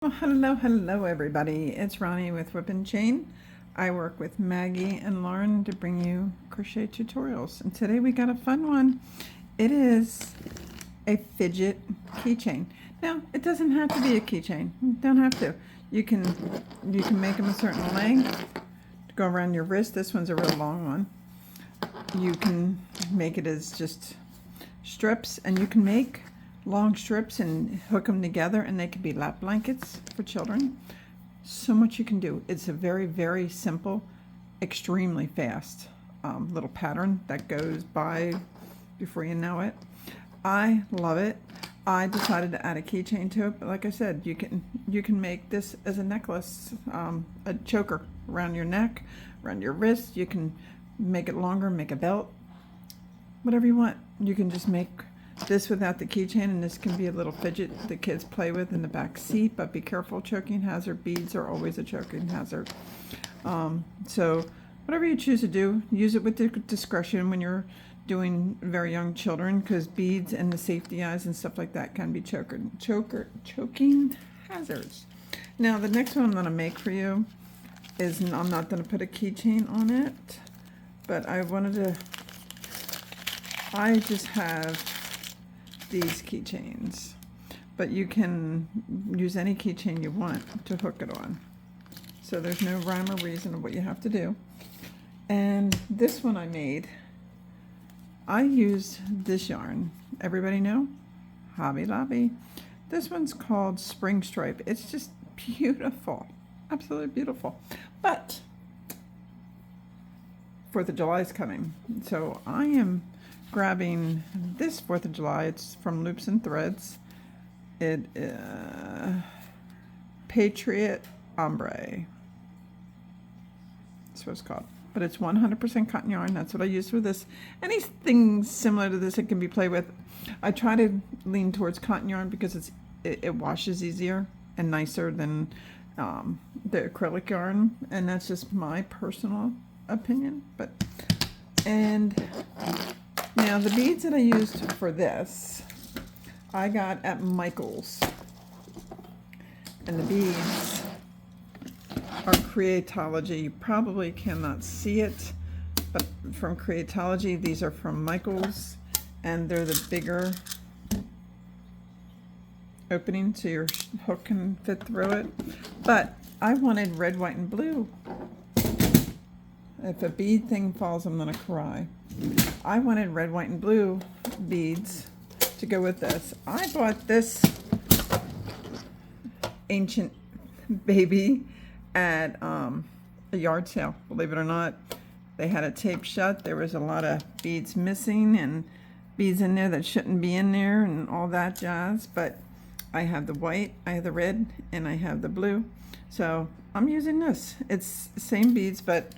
Well, hello everybody. It's Ronnie with Whip and Chain. I work with Maggie and Lauren to bring you crochet tutorials. And today we got a fun one. It is a fidget keychain. Now, it doesn't have to be a keychain. You don't have to. You can make them a certain length to go around your wrist. This one's a real long one. You can make it as just strips, and you can make long strips and hook them together, and they can be lap blankets for children. So much you can do. It's a very simple, extremely fast little pattern that goes by before you know it. I love it. I decided to add a keychain to it, but like I said, you can make this as a necklace, a choker around your neck, around your wrist. You can make it longer, make a belt, whatever you want. You can just make this without the keychain, and this can be a little fidget the kids play with in the back seat, but be careful, choking hazard. Beads are always a choking hazard. So whatever you choose to do, use it with discretion when you're doing very young children, because beads and the safety eyes and stuff like that can be choking hazards. Now the next one I'm going to make for you is, I'm not going to put a keychain on it, but I just have these keychains, but you can use any keychain you want to hook it on. So there's no rhyme or reason of what you have to do. And this one I made, I used this yarn. Everybody know? Hobby Lobby. This one's called Spring Stripe. It's just beautiful, absolutely beautiful. But 4th of July is coming, so I am grabbing this 4th of July. It's from Loops and Threads. It Patriot Ombre. That's what it's called. But it's 100% cotton yarn. That's what I use for this. Anything similar to this it can be played with. I try to lean towards cotton yarn because it washes easier and nicer than the acrylic yarn, and that's just my personal opinion. Now the beads that I used for this, I got at Michael's, and the beads are Creatology. You probably cannot see it, but from Creatology. These are from Michael's, and they're the bigger opening so your hook can fit through it. But I wanted red, white, and blue. If a bead thing falls, I'm gonna cry. I wanted red, white, and blue beads to go with this. I bought this ancient baby at a yard sale. Believe it or not, they had it taped shut. There was a lot of beads missing and beads in there that shouldn't be in there and all that jazz. But I have the white, I have the red, and I have the blue. So I'm using this. It's the same beads, but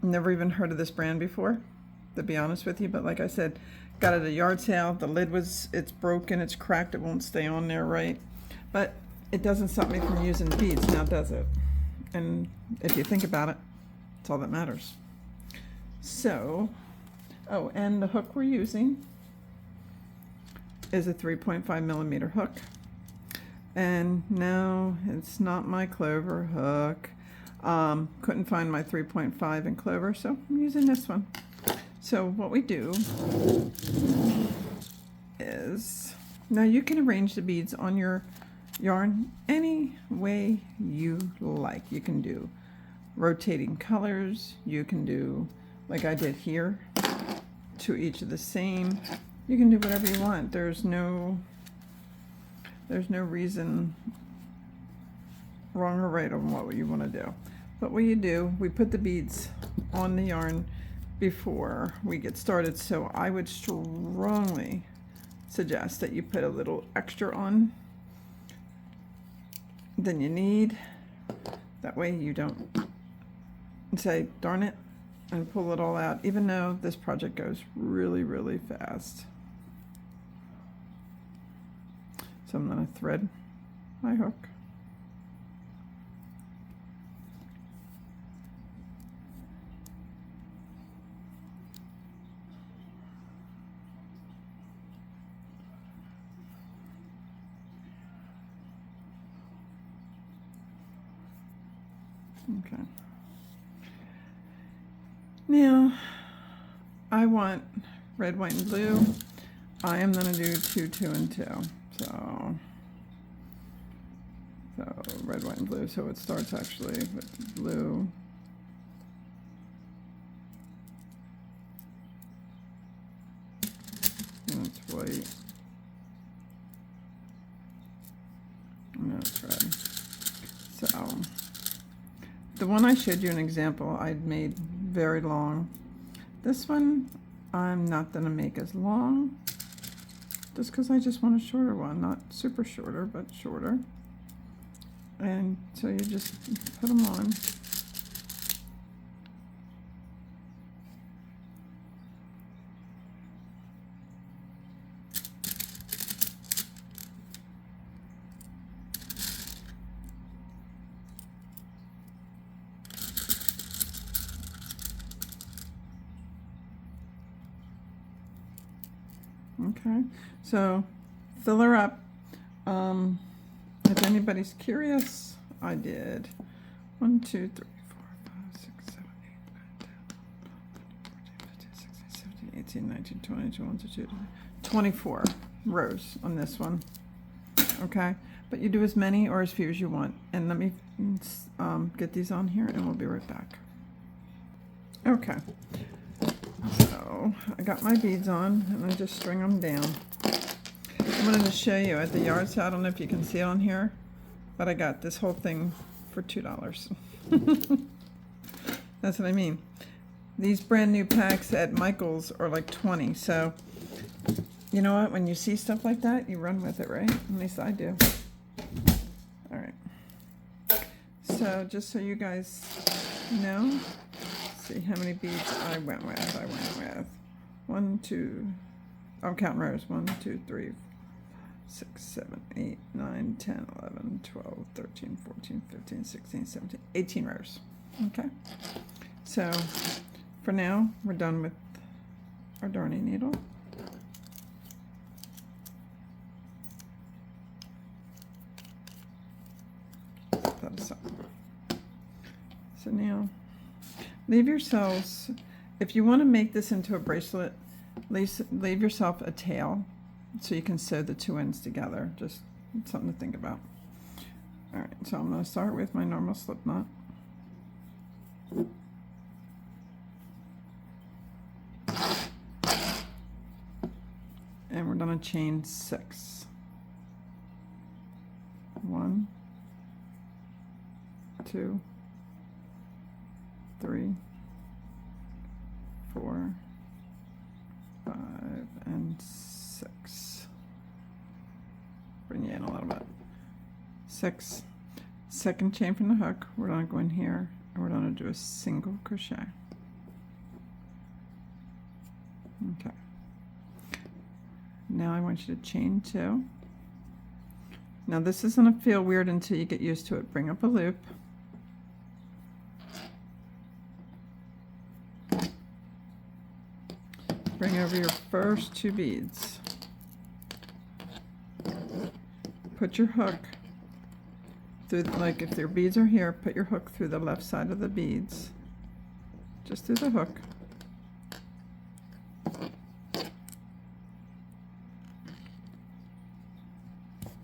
never even heard of this brand before, to be honest with you. But like I said, got it at a yard sale. The lid it's broken, it's cracked, it won't stay on there right. But it doesn't stop me from using the beads, now does it? And if you think about it, it's all that matters. So, oh, and the hook we're using is a 3.5 millimeter hook. And no, it's not my clover hook. Couldn't find my 3.5 in clover, so I'm using this one. So what we do is, now you can arrange the beads on your yarn any way you like. You can do rotating colors. You can do, like I did here, to each of the same. You can do whatever you want. There's no reason wrong or right on what you want to do. But what you do, we put the beads on the yarn before we get started, so I would strongly suggest that you put a little extra on than you need. That way you don't say, darn it, and pull it all out, even though this project goes really fast. So I'm going to thread my hook. Okay. Now, I want red, white, and blue. I am going to do 2, 2, and 2. So red, white, and blue. So it starts actually with blue. And it's white. And it's red. So the one I showed you an example I'd made very long. This one I'm not going to make as long, just because I just want a shorter one, not super shorter, but shorter. And so you just put them on. Okay, so fill her up. If anybody's curious, I did 1, 2, 3, 4, 5, 6, 7, 8, 9, 10, 11, 12, 13, 14, 15, 16, 17, 18, 19, 20, 21, 22, 24 rows on this one. Okay, but you do as many or as few as you want. And let me get these on here and we'll be right back. Okay. So I got my beads on and I just string them down. I wanted to show you at the yard sale, I don't know if you can see it on here, but I got this whole thing for $2. That's what I mean. These brand new packs at Michael's are like 20. So you know what, when you see stuff like that, you run with it, right? At least I do. All right. So just so you guys know, see how many beads I went with. 1, 2, I'm counting rows. 1, 2, 3, 6, 7, 8, 9, 10, 11, 12, 13, 14, 15, 16, 17, 18 rows. Okay. So for now, we're done with our darning needle. Set that aside. So now, leave yourselves, if you want to make this into a bracelet, leave yourself a tail so you can sew the two ends together. Just something to think about. All right, so I'm going to start with my normal slip knot. And we're going to chain 6. 1, 2, 3, 4, 5, and 6. Bring you in a little bit. 6. Second chain from the hook. We're going to go in here and we're going to do a single crochet. Okay. Now I want you to chain 2. Now this is going to feel weird until you get used to it. Bring up a loop. Bring over your first 2 beads. Put your hook through, like if your beads are here, put your hook through the left side of the beads. Just through the hook.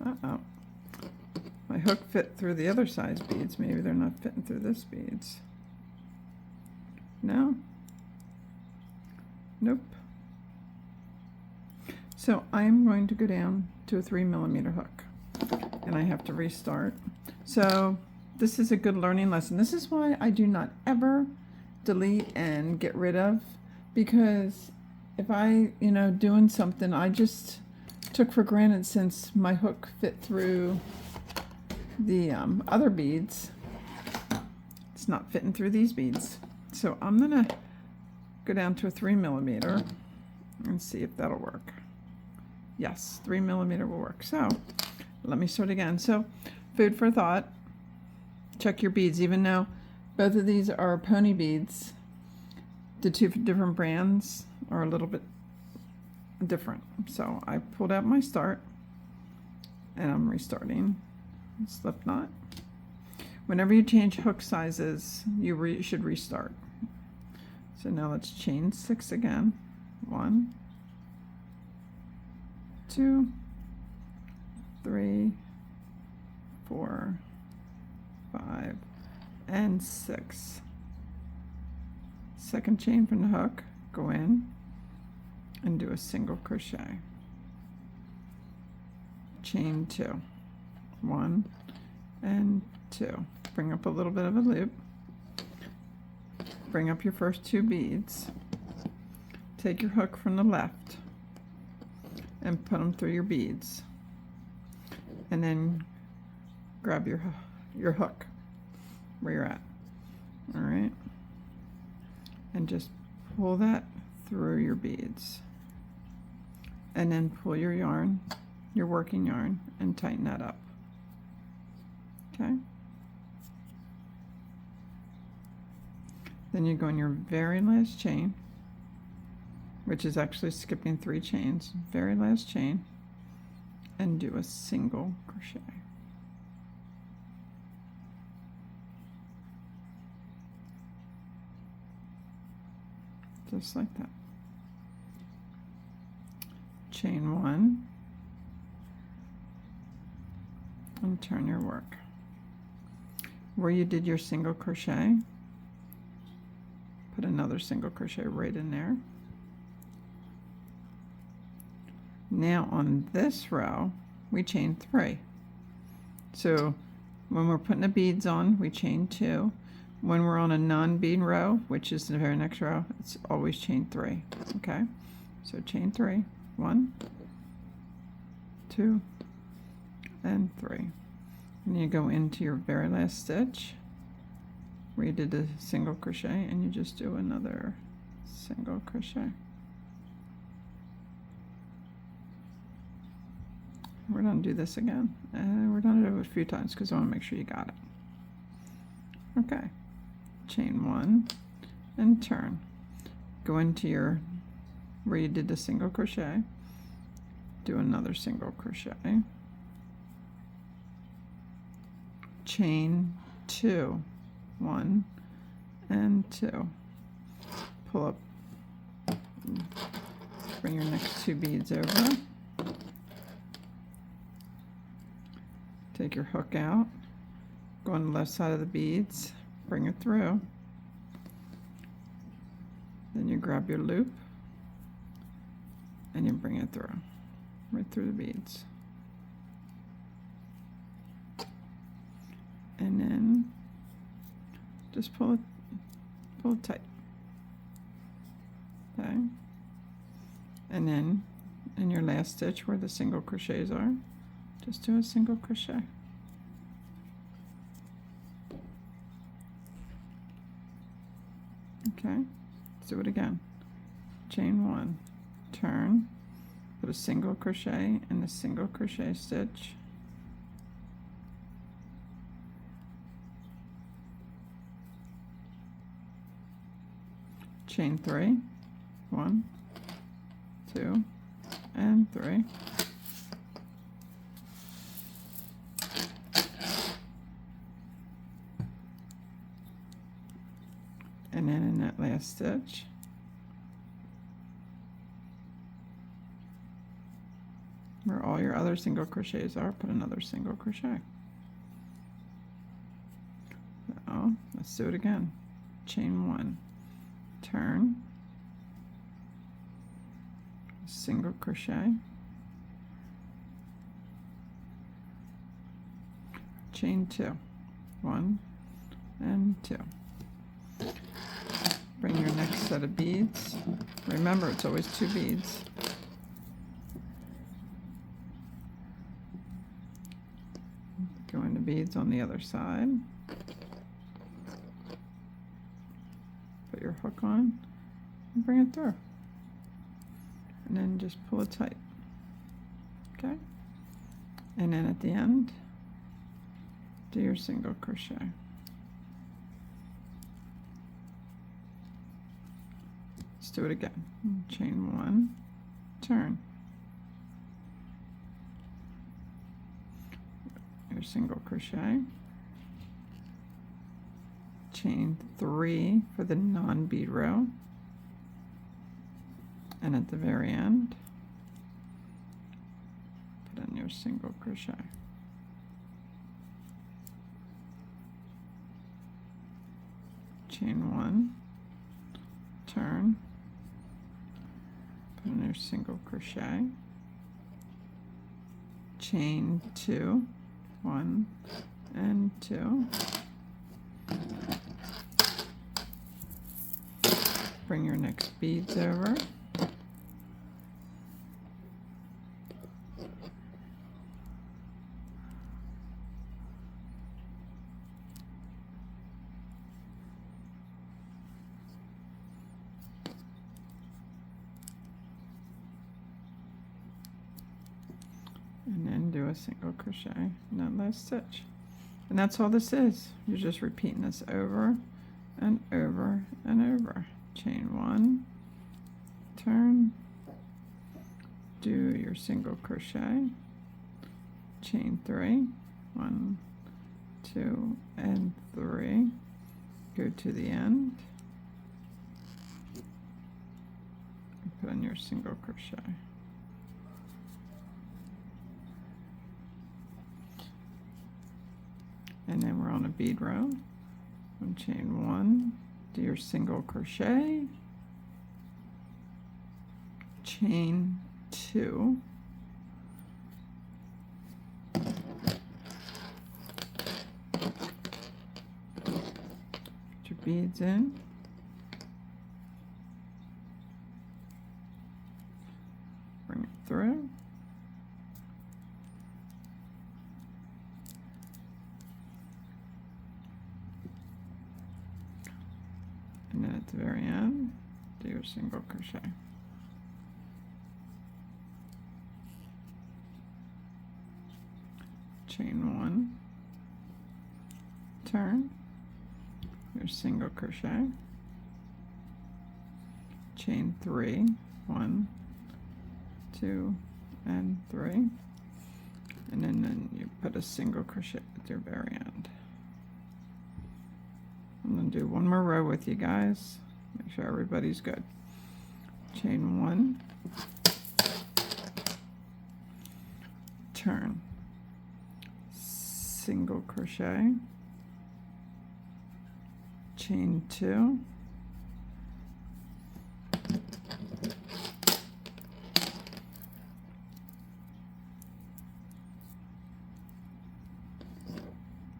Uh-oh. My hook fit through the other side's beads. Maybe they're not fitting through this beads. No? Nope. So I'm going to go down to a 3mm hook and I have to restart. So this is a good learning lesson. This is why I do not ever delete and get rid of, because if I, doing something, I just took for granted since my hook fit through the other beads, it's not fitting through these beads. So I'm gonna go down to a 3mm and see if that'll work. Yes, 3mm will work. So let me start again. So food for thought, check your beads. Even though both of these are pony beads, the 2 different brands are a little bit different. So I pulled out my start and I'm restarting. Slip knot. Whenever you change hook sizes, you should restart. So now let's chain 6 again. 1, 2, 3, 4, 5, and 6. Second chain from the hook, go in and do a single crochet. Chain 2. 1 and 2. Bring up a little bit of a loop. Bring up your first 2 beads. Take your hook from the left and put them through your beads. And then grab your hook where you're at. All right? And just pull that through your beads. And then pull your yarn, your working yarn, and tighten that up. Okay? Then you go in your very last chain, which is actually skipping 3 chains, very last chain, and do a single crochet. Just like that. Chain 1 and turn your work. Where you did your single crochet, put another single crochet right in there. Now on this row, we chain 3. So when we're putting the beads on, we chain 2. When we're on a non-bead row, which is the very next row, it's always chain 3. Okay? So chain 3. 1, 2, and 3. And you go into your very last stitch where you did the single crochet, and you just do another single crochet. We're going to do this again. We're going to do it a few times because I want to make sure you got it. Okay. Chain 1 and turn. Go into your where you did the single crochet. Do another single crochet. Chain 2. 1 and 2. Pull up. Bring your next 2 beads over. Take your hook out. Go on the left side of the beads. Bring it through. Then you grab your loop and you bring it through, right through the beads. And then just pull it tight. Okay. And then in your last stitch where the single crochets are, just do a single crochet. Okay, let's do it again. Chain 1, turn, put a single crochet in the single crochet stitch. Chain 3, 1, 2, and 3. And then in that last stitch, where all your other single crochets are, put another single crochet. So let's do it again. Chain 1, turn, single crochet, chain 2, 1 and 2. Bring your next set of beads. Remember, it's always 2 beads. Go into beads on the other side. Put your hook on and bring it through. And then just pull it tight. Okay? And then at the end, do your single crochet. Let's do it again. Chain 1, turn. Your single crochet. chain 3 for the non-bead row, and at the very end put in your single crochet. Chain 1, turn, put in your single crochet, chain 2, 1 and 2, bring your next beads over, and then do a single crochet in that last stitch. And that's all this is. You're just repeating this over and over and over. Chain 1, turn, do your single crochet, chain 3, 1, 2 and 3, go to the end, and put in your single crochet. And then we're on a bead row. And chain 1, do your single crochet, chain 2, put your beads in, bring it through, and then at the very end, do your single crochet. Chain 1, turn, your single crochet, chain 3, 1, 2, and 3, and then you put a single crochet at your very end. I'm going to do one more row with you guys. Make sure everybody's good. Chain 1, turn, single crochet, chain 2,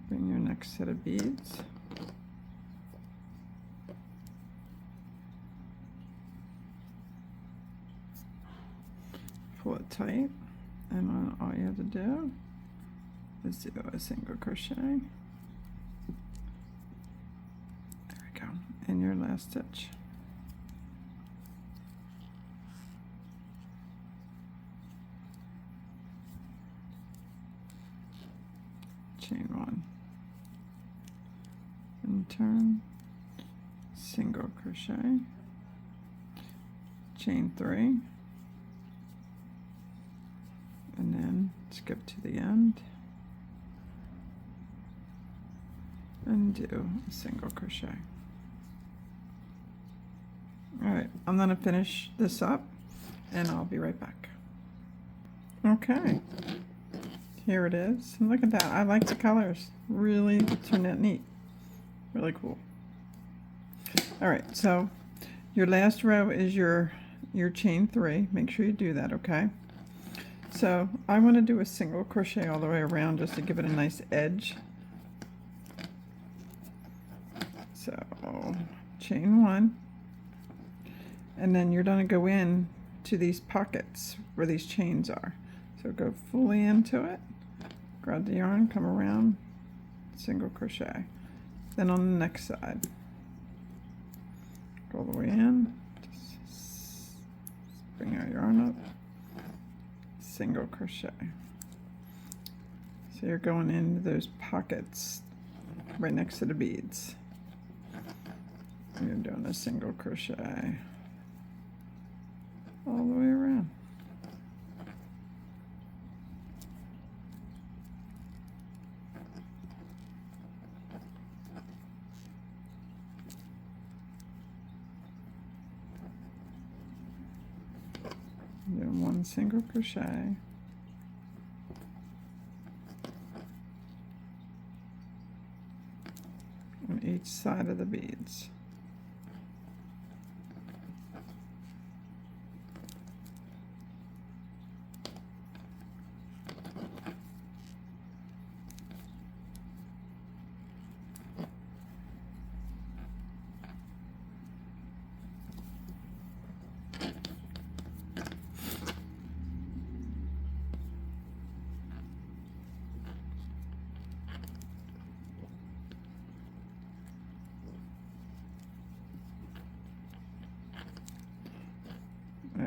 bring your next set of beads, pull it tight, and then all you have to do is do a single crochet. There we go, in your last stitch. Chain 1 and turn, single crochet, chain 3, and then skip to the end and do a single crochet. All right, I'm going to finish this up and I'll be right back. Okay, here it is. And look at that. I like the colors. Really turned out neat. Really cool. All right, so your last row is your chain 3. Make sure you do that, okay? So I want to do a single crochet all the way around just to give it a nice edge. So chain 1, and then you're going to go in to these pockets where these chains are. So go fully into it, grab the yarn, come around, single crochet. Then on the next side, go all the way in, just bring our yarn up, single crochet. So you're going into those pockets right next to the beads. You're doing a single crochet all the way around. single crochet on each side of the beads.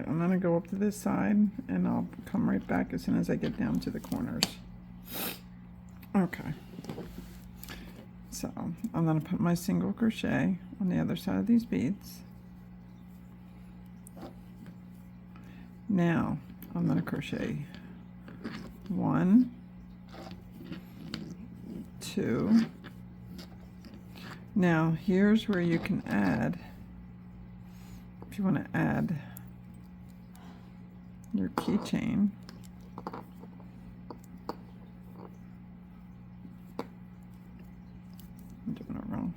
I'm going to go up to this side and I'll come right back as soon as I get down to the corners. Okay. So I'm going to put my single crochet on the other side of these beads. Now I'm going to crochet 1, 2. Now here's where you can add, if you want to add your keychain. I'm doing it wrong.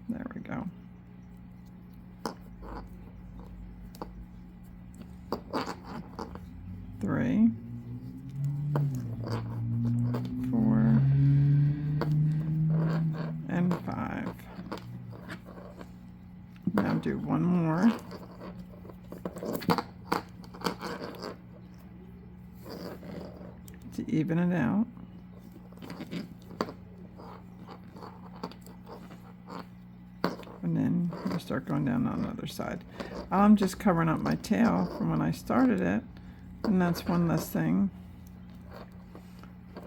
There we go. Three, 4, and 5. Now do one more. To even it out. And then you start going down on the other side. I'm just covering up my tail from when I started it, and that's one less thing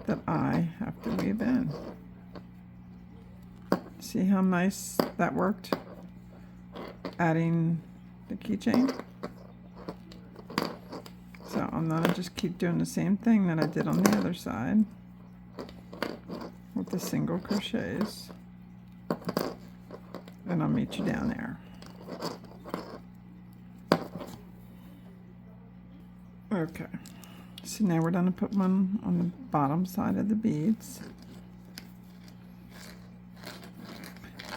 that I have to weave in. See how nice that worked? Adding the keychain. So I'm going to just keep doing the same thing that I did on the other side with the single crochets, and I'll meet you down there. Okay, so now we're going to put one on the bottom side of the beads.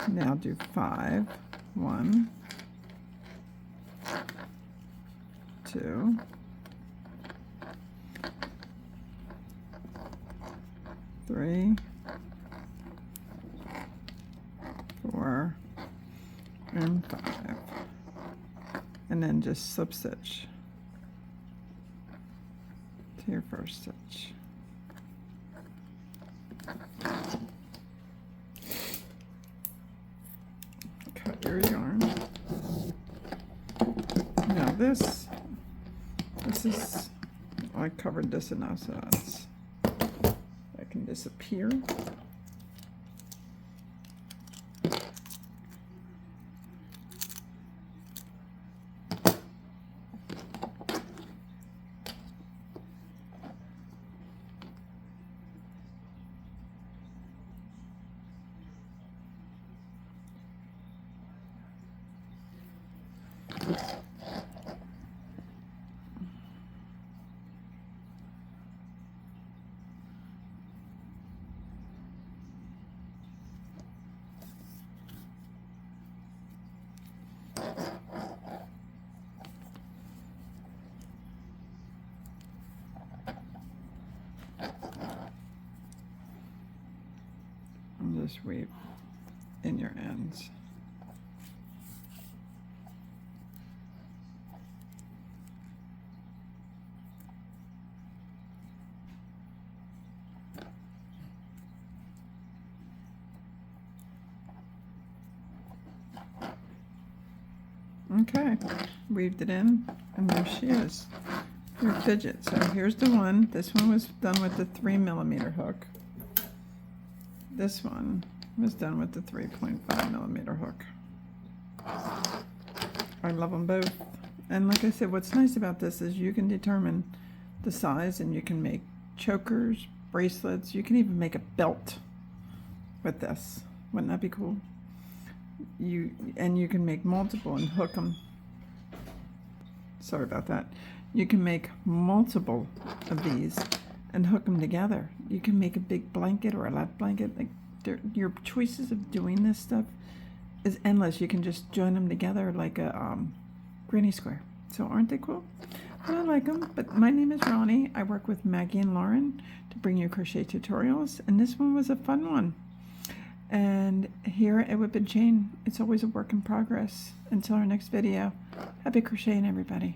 Now do 5, 1, 2, 3, 4, and 5, and then just slip stitch to your first stitch. Cut your yarn. Now this is, I covered this enough so that can disappear. And just weave in your ends. Okay, weaved it in, and there she is, your fidget. So here's the one. This one was done with the 3mm hook. This one was done with the 3.5mm hook. I love them both. And like I said, what's nice about this is you can determine the size, and you can make chokers, bracelets. You can even make a belt with this. Wouldn't that be cool? You can make multiple and hook them. sorry about that. You can make multiple of these and hook them together. You can make a big blanket or a lap blanket. Like your choices of doing this stuff is endless. You can just join them together like a granny square. So aren't they cool? Well, I like them. But my name is Ronnie. I work with Maggie and Lauren to bring you crochet tutorials, and this one was a fun one. And here at Whip and Chain, it's always a work in progress. Until our next video, happy crocheting, everybody.